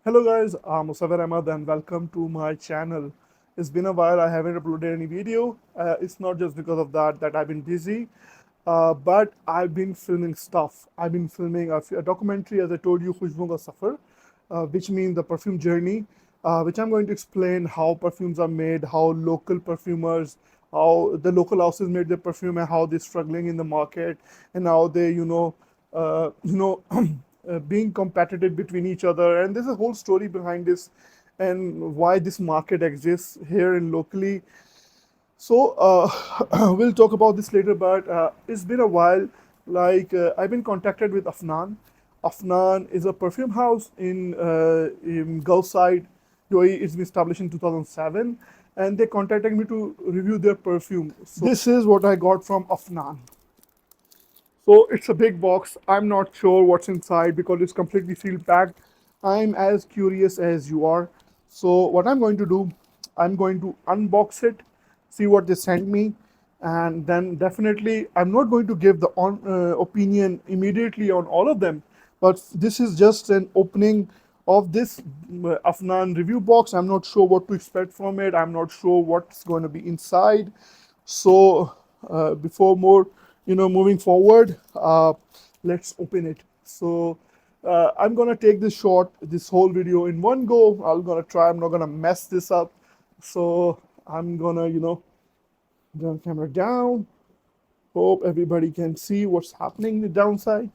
Hello guys, I'm Musaver Ahmad and welcome to my channel. It's been a while, I haven't uploaded any video. It's not just because of that I've been busy, but I've been filming stuff. I've been filming a documentary, as I told you, Khushbon Ka Safar, which means the perfume journey, which I'm going to explain how perfumes are made, how local perfumers, how the local houses made their perfume, and how they're struggling in the market, and how they, being competitive between each other. And there's a whole story behind this, and why this market exists here and locally. So we'll talk about this later, but it's been a while. I've been contacted with Afnan. Afnan is a perfume house in Gulf Side, UAE. It's been established in 2007, and they contacted me to review their perfume. So this is what I got from Afnan. So it's a big box. I'm not sure what's inside because it's completely sealed packed. I'm as curious as you are. So what I'm going to do, I'm going to unbox it, see what they sent me, and then definitely I'm not going to give the opinion immediately on all of them, but this is just an opening of this Afnan review box. I'm not sure what to expect from it. I'm not sure what's going to be inside. So before more, moving forward, let's open it. So I'm gonna take this whole video in one go. I'm gonna try. I'm not gonna mess this up. So I'm gonna, turn the camera down. Hope everybody can see what's happening the downside.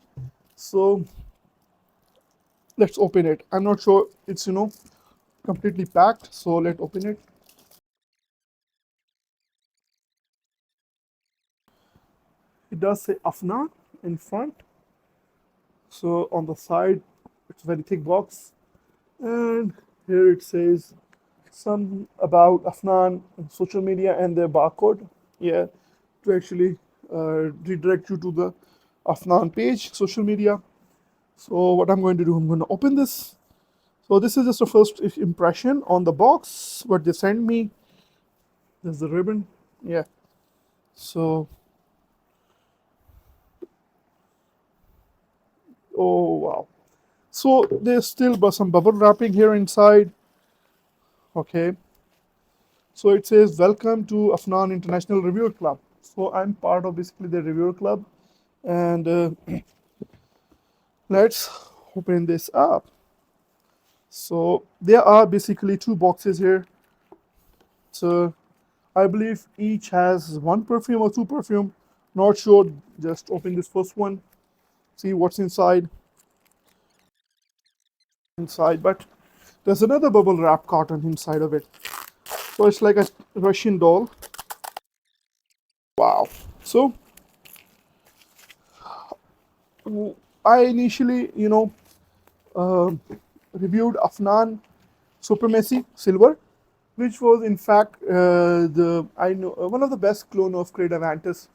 So let's open it. I'm not sure it's completely packed. So let's open it. It does say Afnan in front. So on the side, it's a very thick box, and here it says some about Afnan and social media and their barcode. Yeah, to actually redirect you to the Afnan page, social media. So what I'm going to do, I'm going to open this. So this is just a first impression on the box. What they sent me. There's the ribbon. Yeah. So oh wow. So there's still some bubble wrapping here inside. Okay. So it says, "Welcome to Afnan International Reviewer Club." So I'm part of basically the reviewer club, and let's open this up. So there are basically two boxes here. So I believe each has one perfume or two perfume. Not sure. Just open this first one, see what's inside. But there's another bubble wrap carton inside of it. So it's like a Russian doll. Wow. So I initially, uh, reviewed Afnan Supremacy Silver, which was in fact the I know one of the best clone of Creed Avantis,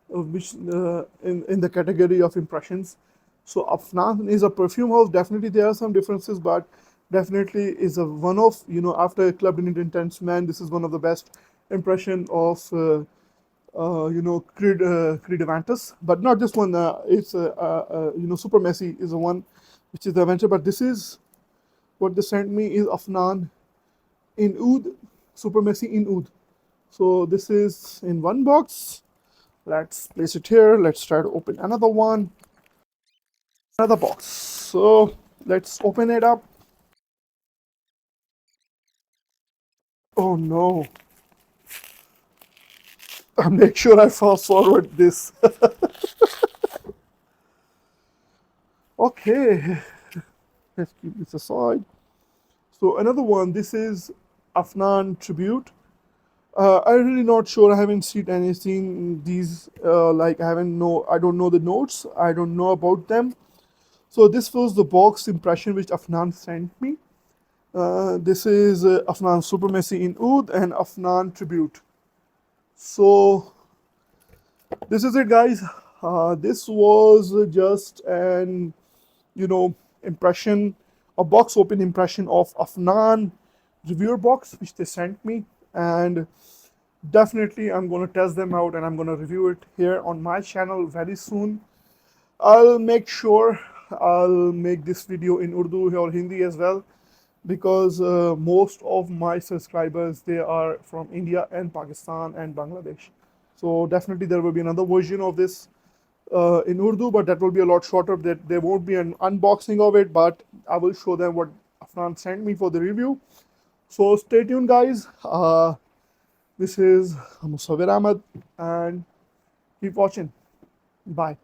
which in the category of impressions. So Afnan is a perfume house. Definitely there are some differences, but definitely is a one of, after Club in Intense Man, this is one of the best impression of Creed Avantis, but not this one. It's Super Messy is the one, which is the adventure. But this is what they sent me is Afnan in Oud, Super Messy in Oud. So this is in one box. Let's place it here. Let's try to open another one, another box. So let's open it up. Oh no! Make sure I fast forward this. Okay, let's keep this aside. So another one. This is Afnan Tribute. I'm really not sure. I haven't seen anything. These like I don't know the notes. I don't know about them. So this was the box impression which Afnan sent me. This is Afnan Supremacy in Oud and Afnan Tribute. So this is it, guys. This was just an you know impression, a box open impression of Afnan reviewer box which they sent me, and definitely I'm going to test them out and I'm going to review it here on my channel very soon. I'll make sure I'll make this video in Urdu or Hindi as well. because most of my subscribers, they are from India and Pakistan and Bangladesh. So definitely there will be another version of this in Urdu, but that will be a lot shorter. That there won't be an unboxing of it, but I will show them what Afnan sent me for the review. So stay tuned, guys. This is Musawir Ahmed, and keep watching. Bye.